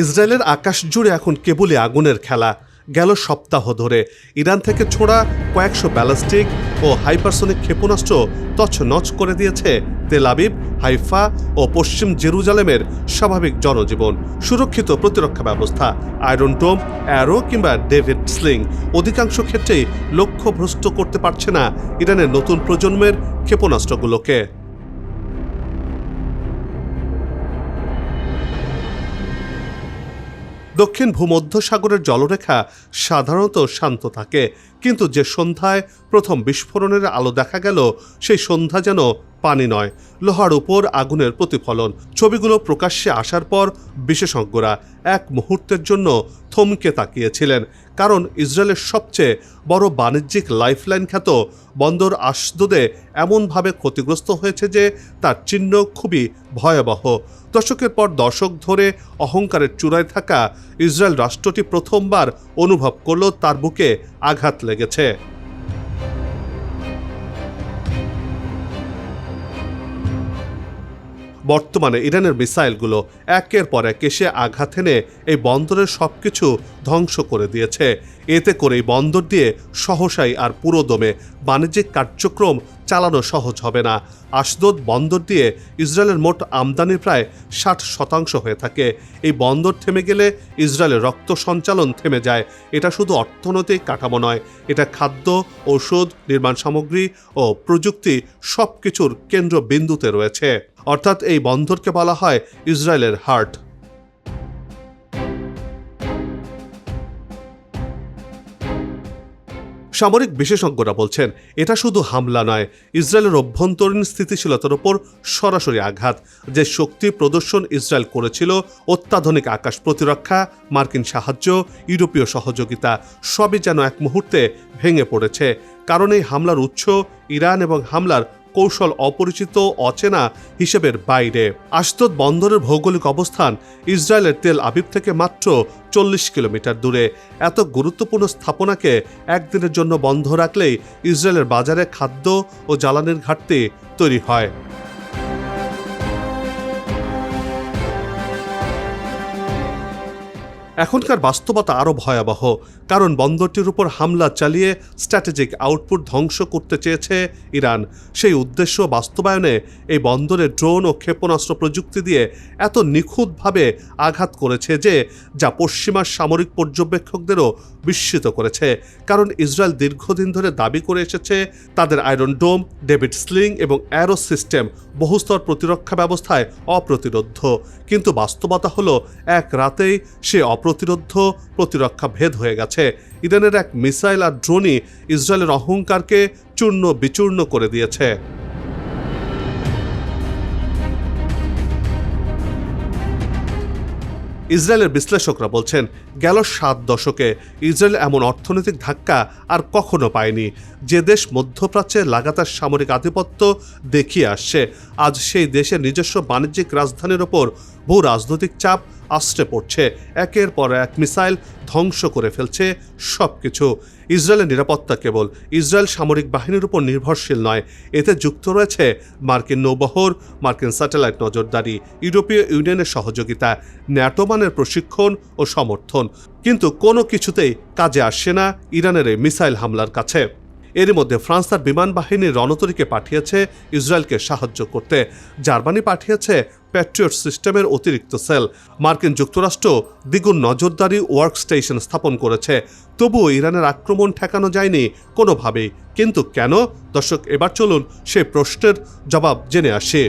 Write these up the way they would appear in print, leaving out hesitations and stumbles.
ইসরায়েলের আকাশ জুড়ে এখন কেবলই আগুনের খেলা। গেল সপ্তাহ ধরে ইরান থেকে ছোড়া কয়েকশো ব্যালিস্টিক ও হাইপারসনিক ক্ষেপণাস্ত্র তছনছ করে দিয়েছে তেল আবিব, হাইফা ও পশ্চিম জেরুজালেমের স্বাভাবিক জনজীবন। সুরক্ষিত প্রতিরক্ষা ব্যবস্থা, আয়রন ডোম, অ্যারো কিংবা ডেভিড স্লিং অধিকাংশ ক্ষেত্রেই লক্ষ্যভ্রষ্ট করতে পারছে না ইরানের নতুন প্রজন্মের ক্ষেপণাস্ত্রগুলোকে। দক্ষিণ ভূমধ্যসাগরের জলরেখা সাধারণত শান্ত থাকে, কিন্তু যে সন্ধ্যায় প্রথম বিস্ফোরণের আলো দেখা গেল সেই সন্ধ্যা যেন পানি নয়, লোহার উপর আগুনের প্রতিফলন। ছবিগুলো প্রকাশ্যে আসার পর বিশেষজ্ঞরা এক মুহূর্তের জন্য থমকে তাকিয়েছিলেন, কারণ ইসরায়েলের সবচেয়ে বড় বাণিজ্যিক লাইফলাইন খ্যাত বন্দর আশদোদে এমনভাবে ক্ষতিগ্রস্ত হয়েছে যে তার চিহ্ন খুবই ভয়াবহ। দশকের পর দশক ধরে অহংকারের চূড়ায় থাকা ইসরায়েল রাষ্ট্রটি প্রথমবার অনুভব করল তার বুকে আঘাত লেগেছে। বর্তমানে ইরানের মিসাইলগুলো একের পর এক এসে আঘাত এনে এই বন্দরের সবকিছু ধ্বংস করে দিয়েছে। এতে করে এই বন্দর দিয়ে সহসাই আর পুরোদমে বাণিজ্যিক কার্যক্রম চালানো সহজ হবে না। আশদোদ বন্দর দিয়ে ইসরায়েলের মোট আমদানির প্রায় 60% হয়ে থাকে। এই বন্দর থেমে গেলে ইসরায়েলের রক্ত সঞ্চালন থেমে যায়। এটা শুধু অর্থনৈতিক কাঠামো নয়, এটা খাদ্য, ঔষধ, নির্মাণ সামগ্রী ও প্রযুক্তি সবকিছুর কেন্দ্রবিন্দুতে রয়েছে। অর্থাৎ এই বন্দরকে বলা হয় ইসরায়েলের হার্ট। সামরিক বিশেষজ্ঞরা বলছেন এটা শুধু হামলা নয়, ইসরায়েলের অভ্যন্তরীণ স্থিতিশীলতার উপর সরাসরি আঘাত। যে শক্তি প্রদর্শন ইসরায়েল করেছিল, অত্যাধুনিক আকাশ প্রতিরক্ষা, মার্কিন সাহায্য, ইউরোপীয় সহযোগিতা, সবই যেন এক মুহূর্তে ভেঙে পড়েছে। কারণ এই হামলার উৎস ইরান এবং হামলার কৌশল অপরিচিত, অচেনা, হিসেবের বাইরে। আশদোদ বন্দরের ভৌগোলিক অবস্থান ইসরায়েলের তেল আবিব থেকে মাত্র 40 কিলোমিটার দূরে। এত গুরুত্বপূর্ণ স্থাপনাকে একদিনের জন্য বন্ধ রাখলেই ইসরায়েলের বাজারে খাদ্য ও জ্বালানির ঘাটতি তৈরি হয়। এখনকার বাস্তবতা আরও ভয়াবহ, কারণ বন্দরটির উপর হামলা চালিয়ে স্ট্র্যাটেজিক আউটপুট ধ্বংস করতে চেয়েছে ইরান। সেই উদ্দেশ্য বাস্তবায়নে এই বন্দরে ড্রোন ও ক্ষেপণাস্ত্র প্রযুক্তি দিয়ে এত নিখুঁতভাবে আঘাত করেছে যে যা পশ্চিমা সামরিক পর্যবেক্ষকদেরও বিস্মিত করেছে। কারণ ইসরায়েল দীর্ঘদিন ধরে দাবি করে এসেছে তাদের আয়রন ডোম, ডেভিড স্লিং এবং অ্যারো সিস্টেম বহুস্তর প্রতিরক্ষা ব্যবস্থায় অপ্রতিরোধ্য। কিন্তু বাস্তবতা হলো এক রাতেই সে অপ্রতিরোধ্য প্রতিরক্ষা ভেদ হয়ে গেছে। ইরানের এক মিসাইল আর ড্রোনই ইসরায়েলের অহংকারকে চূর্ণ বিচূর্ণ করে দিয়েছে। ইসরায়েলের বিশ্লেষকরা বলছেন গেল 7 দশকে ইসরায়েল এমন অর্থনৈতিক ধাক্কা আর কখনো পায়নি। যে দেশ মধ্যপ্রাচ্যে লাগাতার সামরিক আধিপত্য দেখিয়ে আসছে, আজ সেই দেশের নিজস্ব বাণিজ্যিক রাজধানীর ওপর ভূ রাজনৈতিক চাপ আশ্রে পড়ছে। একের পর এক মিসাইল ধ্বংস করে ফেলছে সবকিছু। ইসরায়েলের নিরাপত্তা কেবল ইসরায়েল সামরিক বাহিনীর উপর নির্ভরশীল নয়, এতে যুক্ত রয়েছে মার্কিন নৌবহর, মার্কিন স্যাটেলাইট নজরদারি, ইউরোপীয় ইউনিয়নের সহযোগিতা, ন্যাটো মানের প্রশিক্ষণ ও সমর্থন। কিন্তু কোনো কিছুতেই কাজে আসছে না ইরানের এই মিসাইল হামলার কাছে। এরই মধ্যে ফ্রান্স তার বিমান বাহিনীর রণতরীকে পাঠিয়েছে ইসরায়েলকে সাহায্য করতে। জার্মানি পাঠিয়েছে প্যাট্রিয়ট সিস্টেমের অতিরিক্ত সেল। মার্কিন যুক্তরাষ্ট্র দ্বিগুণ নজরদারি ওয়ার্ক স্টেশন স্থাপন করেছে। তবুও ইরানের আক্রমণ ঠেকানো যায়নি কোনোভাবেই। কিন্তু কেন? দর্শক, এবার চলুন সেই প্রশ্নের জবাব জেনে আসি।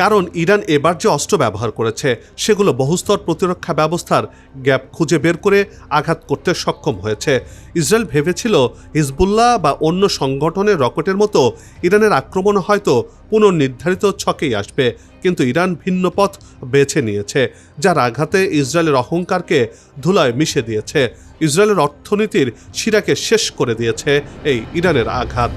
কারণ ইরান এবার যে অস্ত্র ব্যবহার করেছে সেগুলো বহুস্তর প্রতিরক্ষা ব্যবস্থার গ্যাপ খুঁজে বের করে আঘাত করতে সক্ষম হয়েছে। ইসরায়েল ভেবেছিল হিজবুল্লাহ বা অন্য সংগঠনের রকেটের মতো ইরানের আক্রমণ হয়তো পুনর্নির্ধারিত ছকেই আসবে, কিন্তু ইরান ভিন্ন পথ বেছে নিয়েছে, যার আঘাতে ইসরায়েলের অহংকারকে ধুলায় মিশে দিয়েছে। ইসরায়েলের অর্থনীতির শিরাকে শেষ করে দিয়েছে এই ইরানের আঘাত।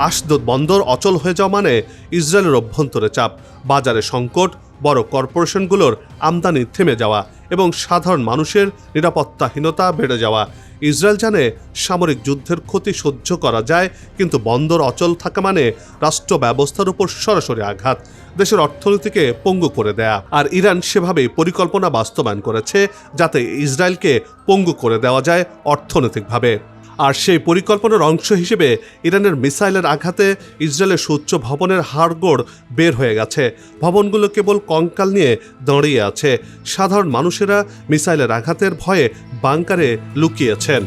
আশদোদ বন্দর অচল হয়ে যাওয়া মানে ইসরায়েলের অভ্যন্তরে চাপ, বাজারে সংকট, বড় কর্পোরেশনগুলোর আমদানি থেমে যাওয়া এবং সাধারণ মানুষের নিরাপত্তাহীনতা বেড়ে যাওয়া। ইসরায়েল জানে সামরিক যুদ্ধের ক্ষতি সহ্য করা যায়, কিন্তু বন্দর অচল থাকা মানে রাষ্ট্র ব্যবস্থার উপর সরাসরি আঘাত, দেশের অর্থনীতিকে পঙ্গু করে দেয়া। আর ইরান সেভাবেই পরিকল্পনা বাস্তবায়ন করেছে যাতে ইসরায়েলকে পঙ্গু করে দেওয়া যায় অর্থনৈতিকভাবে। আর সেই পরিকল্পনার অংশ হিসেবে ইরানের মিসাইলের আঘাতে ইসরায়েলের সুউচ্চ ভবনের হাড়গোড় বের হয়ে গেছে। ভবনগুলো কেবল কঙ্কাল নিয়ে দাঁড়িয়ে আছে। সাধারণ মানুষেরা মিসাইলের আঘাতের ভয়ে বাংকারে লুকিয়েছেন।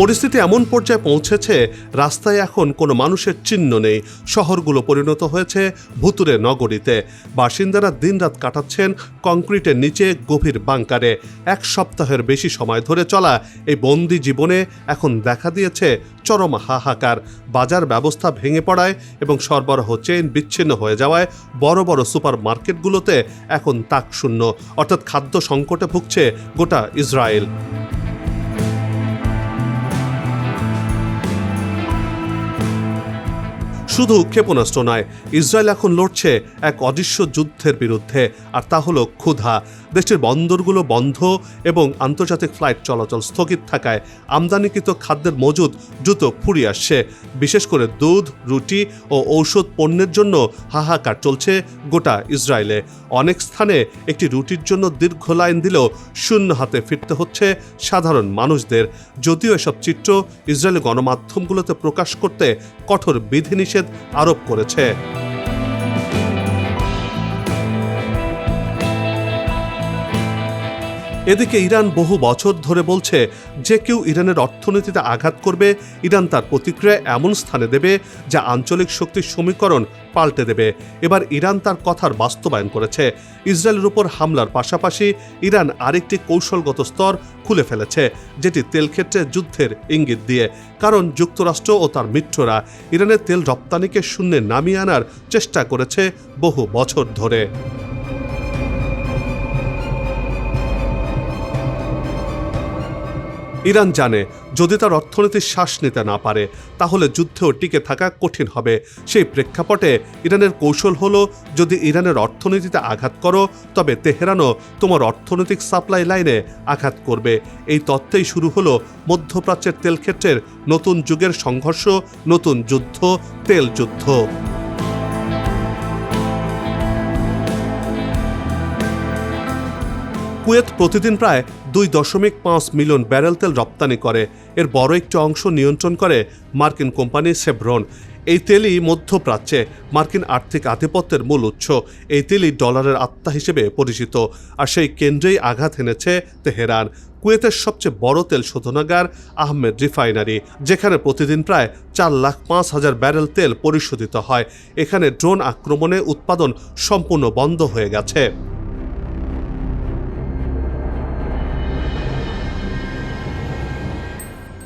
পরিস্থিতি এমন পর্যায়ে পৌঁছেছে, রাস্তায় এখন কোনো মানুষের চিহ্ন নেই। শহরগুলো পরিণত হয়েছে ভুতুরে নগরীতে। বাসিন্দারা দিনরাত কাটাচ্ছেন কংক্রিটের নিচে গভীর বাংকারে। এক সপ্তাহের বেশি সময় ধরে চলা এই বন্দি জীবনে এখন দেখা দিয়েছে চরম হাহাকার। বাজার ব্যবস্থা ভেঙে পড়ায় এবং সরবরাহ চেইন বিচ্ছিন্ন হয়ে যাওয়ায় বড় বড় সুপার মার্কেটগুলোতে এখন তাকশূন্য, অর্থাৎ খাদ্য সংকটে ভুগছে গোটা ইসরায়েল। শুধু ক্ষেপণাস্ত্র নয়, ইসরায়েল এখন লড়ছে এক অদৃশ্য যুদ্ধের বিরুদ্ধে, আর তা হলো ক্ষুধা। দেশটির বন্দরগুলো বন্ধ এবং আন্তর্জাতিক ফ্লাইট চলাচল স্থগিত থাকায় আমদানিকৃত খাদ্যের মজুদ দ্রুত ফুরিয়ে আসছে। বিশেষ করে দুধ, রুটি ও ঔষধ পণ্যের জন্য হাহাকার চলছে গোটা ইসরায়েলে। অনেক স্থানে একটি রুটির জন্য দীর্ঘ লাইন দিলেও শূন্য হাতে ফিরতে হচ্ছে সাধারণ মানুষদের। যদিও এসব চিত্র ইসরায়েলি গণমাধ্যমগুলোতে প্রকাশ করতে কঠোর বিধিনিষেধ আরোপ করেছে। এদিকে ইরান বহু বছর ধরে বলছে যে কেউ ইরানের অর্থনীতিতে আঘাত করবে, ইরান তার প্রতিক্রিয়া এমন স্থানে দেবে যা আঞ্চলিক শক্তির সমীকরণ পাল্টে দেবে। এবার ইরান তার কথার বাস্তবায়ন করেছে। ইসরায়েলের উপর হামলার পাশাপাশি ইরান আরেকটি কৌশলগত স্তর খুলে ফেলেছে, যেটি তেল ক্ষেত্রে যুদ্ধের ইঙ্গিত দিয়ে। কারণ যুক্তরাষ্ট্র ও তার মিত্ররা ইরানের তেল রপ্তানিকে শূন্যে নামিয়ে আনার চেষ্টা করেছে বহু বছর ধরে। ইরান জানে যদি তার অর্থনীতির শ্বাস নিতে না পারে তাহলে যুদ্ধেও টিকে থাকা কঠিন হবে। সেই প্রেক্ষাপটে ইরানের কৌশল হলো, যদি ইরানের অর্থনীতিতে আঘাত করো তবে তেহরানও তোমার অর্থনৈতিক সাপ্লাই লাইনে আঘাত করবে। এই তত্ত্বেই শুরু হলো মধ্যপ্রাচ্যের তেল ক্ষেত্রের নতুন যুগের সংঘর্ষ, নতুন যুদ্ধ, তেল যুদ্ধ। কুয়েত প্রতিদিন প্রায় 2.5 মিলিয়ন ব্যারেল তেল রপ্তানি করে। এর বড় একটি অংশ নিয়ন্ত্রণ করে মার্কিন কোম্পানি শেভরন। এই তেলই মধ্যপ্রাচ্যে মার্কিন আর্থিক আধিপত্যের মূল উৎস। এই তেলই ডলারের আত্মা হিসেবে পরিচিত, আর সেই কেন্দ্রেই আঘাত এনেছে তেহরান। কুয়েতের সবচেয়ে বড় তেল শোধনাগার আহমেদ রিফাইনারি, যেখানে প্রতিদিন প্রায় 4,05,000 ব্যারেল তেল পরিশোধিত হয়। এখানে ড্রোন আক্রমণে উৎপাদন সম্পূর্ণ বন্ধ হয়ে গেছে।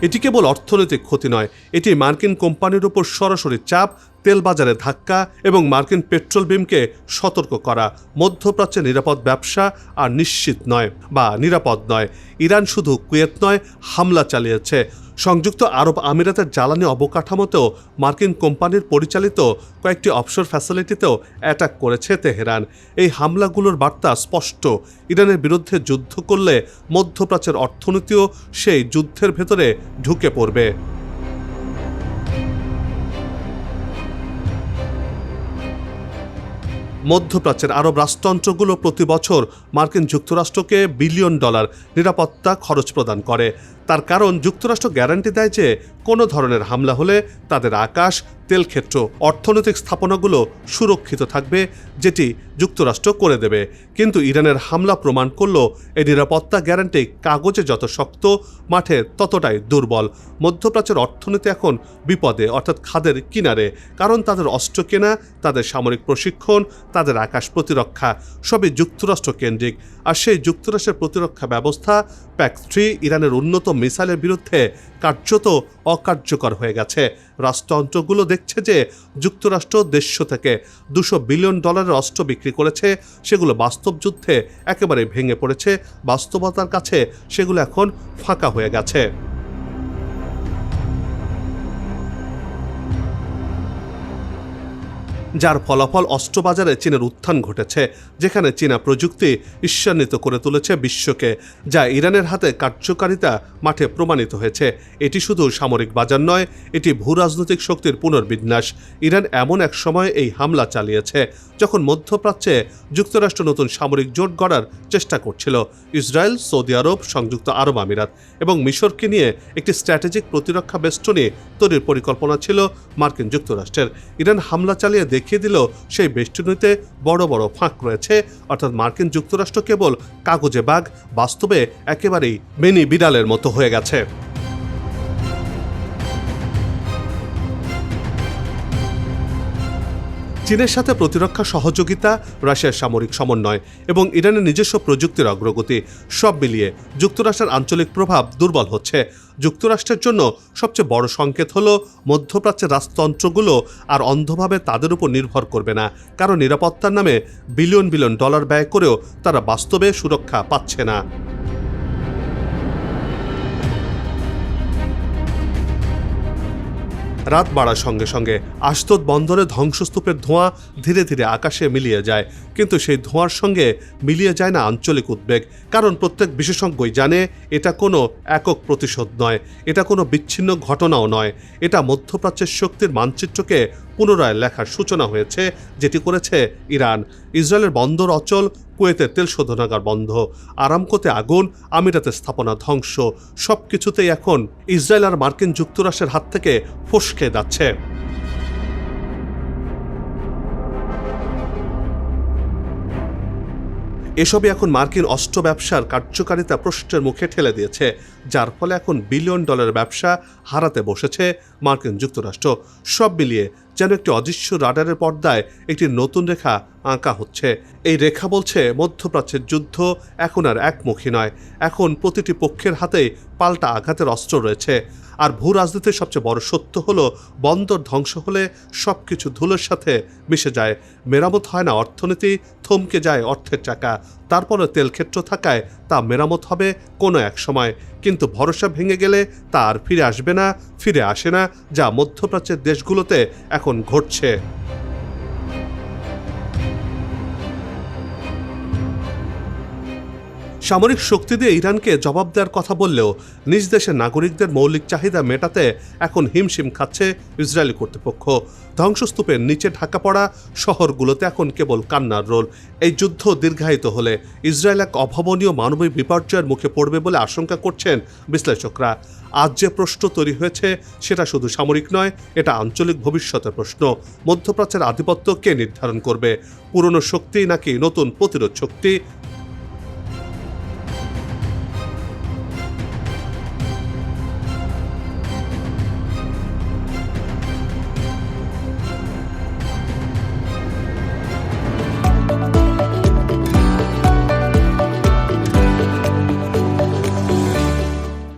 এটি কেবল অর্থনৈতিক ক্ষতি নয়, এটি মার্কিন কোম্পানির উপর সরাসরি চাপ, তেল বাজারে ধাক্কা এবং মার্কিন পেট্রোল বিমকে সতর্ক করা। মধ্যপ্রাচ্যে নিরাপদ ব্যবসা আর নিশ্চিত নয় বা নিরাপদ নয়। ইরান শুধু কুয়েত নয়, হামলা চালিয়েছে সংযুক্ত আরব আমিরাতের জ্বালানি অবকাঠামোতেও। মার্কিন কোম্পানির পরিচালিত কয়েকটি অফশোর ফ্যাসিলিটিতেও অ্যাটাক করেছে তেহরান। এই হামলাগুলোর বার্তা স্পষ্ট, ইরানের বিরুদ্ধে যুদ্ধ করলে মধ্যপ্রাচ্যের অর্থনীতিও সেই যুদ্ধের ভেতরে ঢুকে পড়বে। মধ্যপ্রাচ্যের আরব রাষ্ট্রযন্ত্রগুলো প্রতি বছর মার্কিন যুক্তরাষ্ট্রকে বিলিয়ন ডলার নিরাপত্তা খরচ প্রদান করে। তার কারণ যুক্তরাষ্ট্র গ্যারান্টি দেয় যে কোনো ধরনের হামলা হলে তাদের আকাশ, তেলক্ষেত্র, অর্থনৈতিক স্থাপনাগুলো সুরক্ষিত থাকবে, যেটি যুক্তরাষ্ট্র করে দেবে। কিন্তু ইরানের হামলা প্রমাণ করল এই নিরাপত্তা গ্যারান্টি কাগজে যত শক্ত, মাঠে ততটাই দুর্বল। মধ্যপ্রাচ্যের অর্থনীতি এখন বিপদে, অর্থাৎ খাদের কিনারে। কারণ তাদের অস্ত্র কেনা, তাদের সামরিক প্রশিক্ষণ, তাদের আকাশ প্রতিরক্ষা সবই যুক্তরাষ্ট্র কেন্দ্রিক। আর সেই যুক্তরাষ্ট্রের প্রতিরক্ষা ব্যবস্থা PAC-3 ইরানের উন্নত মিসাইলের বিরুদ্ধে কার্যত অকার্যকর হয়ে গেছে। রাষ্ট্রযন্ত্রগুলো দেখছে যে যুক্তরাষ্ট্র দেড়শো থেকে 200 বিলিয়ন ডলারের অস্ত্র বিক্রি করেছে, সেগুলো বাস্তব যুদ্ধে একেবারে ভেঙে পড়েছে। বাস্তবতার কাছে সেগুলো এখন ফাঁকা হয়ে গেছে। যার ফলাফল অস্ত্রবাজারে চীনের উত্থান ঘটেছে, যেখানে চীনা প্রযুক্তি ঈর্ষান্বিত করে তুলেছে বিশ্বকে, যা ইরানের হাতে কার্যকারিতা মাঠে প্রমাণিত হয়েছে। এটি শুধু সামরিক বাজার নয়, এটি ভূরাজনৈতিক শক্তির পুনর্বিন্যাস। ইরান এমন এক সময় এই হামলা চালিয়েছে যখন মধ্যপ্রাচ্যে যুক্তরাষ্ট্র নতুন সামরিক জোট গড়ার চেষ্টা করছিল। ইসরায়েল, সৌদি আরব, সংযুক্ত আরব আমিরাত এবং মিশরকে নিয়ে একটি স্ট্র্যাটেজিক প্রতিরক্ষা বেষ্টনী তৈরির পরিকল্পনা ছিল মার্কিন যুক্তরাষ্ট্রের। ইরান হামলা চালিয়ে দেখিয়ে দিল সেই বেষ্টনীতে বড় বড় ফাঁক রয়েছে, অর্থাৎ মার্কিন যুক্তরাষ্ট্র কেবল কাগজে বাঘ, বাস্তবে একেবারেই মিনি বিড়ালের মতো হয়ে গেছে। চীনের সাথে প্রতিরক্ষা সহযোগিতা, রাশিয়ার সামরিক সমন্বয় এবং ইরানের নিজস্ব প্রযুক্তির অগ্রগতি সব মিলিয়ে যুক্তরাষ্ট্রের আঞ্চলিক প্রভাব দুর্বল হচ্ছে। যুক্তরাষ্ট্রের জন্য সবচেয়ে বড় সংকেত হলো মধ্যপ্রাচ্যের রাজতন্ত্রগুলো আর অন্ধভাবে তাদের উপর নির্ভর করবে না, কারণ নিরাপত্তার নামে বিলিয়ন বিলিয়ন ডলার ব্যয় করেও তারা বাস্তবে সুরক্ষা পাচ্ছে না। রাত বাড়ার সঙ্গে সঙ্গে আশদোদ বন্দরে ধ্বংসস্তূপের ধোঁয়া ধীরে ধীরে আকাশে মিলিয়ে যায়, কিন্তু সেই ধোঁয়ার সঙ্গে মিলিয়ে যায় না আঞ্চলিক উদ্বেগ। কারণ প্রত্যেক বিশেষজ্ঞই জানে এটা কোনো একক প্রতিশোধ নয়, এটা কোনো বিচ্ছিন্ন ঘটনাও নয়, এটা মধ্যপ্রাচ্যের শক্তির মানচিত্রকে পুনরায় লেখার সূচনা হয়েছে, যেটি করেছে ইরান। ইসরায়েলের বন্দর অচল, কুয়েতের তেল শোধনাগার বন্ধ, আরামকোতে আগুন, আমিরাতে স্থাপনা ধ্বংস, সব কিছুতেই এখন ইসরায়েল আর মার্কিন যুক্তরাষ্ট্রের হাত থেকে ফসকে যাচ্ছে। এসবই এখন মার্কিন অস্ত্র ব্যবসার কার্যকারিতা প্রশ্নের মুখে ঠেলে দিয়েছে, যার ফলে এখন বিলিয়ন ডলারের ব্যবসা হারাতে বসেছে মার্কিন যুক্তরাষ্ট্র। সব মিলিয়ে যেন একটি অদৃশ্য রাডারের পর্দায় একটি নতুন রেখা আঁকা হচ্ছে। এই রেখা বলছে মধ্যপ্রাচ্যের যুদ্ধ এখন আর একমুখী নয়, এখন প্রতিটি পক্ষের হাতেই পাল্টা আঘাতের অস্ত্র রয়েছে। আর ভূ রাজনীতির সবচেয়ে বড় সত্য হলো, বন্দর ধ্বংস হলে সব কিছু ধুলোর সাথে মিশে যায়। মেরামত হয় না অর্থনীতি, থমকে যায় অর্থের চাকা। তারপরে তেলক্ষেত্র থাকায় তা মেরামত হবে কোনো এক সময়, কিন্তু ভরসা ভেঙে গেলে তা আর ফিরে আসবে না, ফিরে আসে না, যা মধ্যপ্রাচ্যের দেশগুলোতে এখন ঘটছে। সামরিক শক্তি দিয়ে ইরানকে জবাব দেওয়ার কথা বললেও নিজ দেশের নাগরিকদের মৌলিক চাহিদা মেটাতে এখন হিমশিম খাচ্ছে ইসরায়েলি কর্তৃপক্ষ। ধ্বংসস্তূপের নিচে ঢাকা পড়া শহরগুলোতে এখন কেবল কান্নার রোল। এই যুদ্ধ দীর্ঘায়িত হলে ইসরায়েল এক অভাবনীয় মানবিক বিপর্যয়ের মুখে পড়বে বলে আশঙ্কা করছেন বিশ্লেষকরা। আজ যে প্রশ্ন তৈরি হয়েছে সেটা শুধু সামরিক নয়, এটা আঞ্চলিক ভবিষ্যতের প্রশ্ন। মধ্যপ্রাচ্যের আধিপত্য কে নির্ধারণ করবে? পুরনো শক্তি নাকি নতুন প্রতিরোধ শক্তি?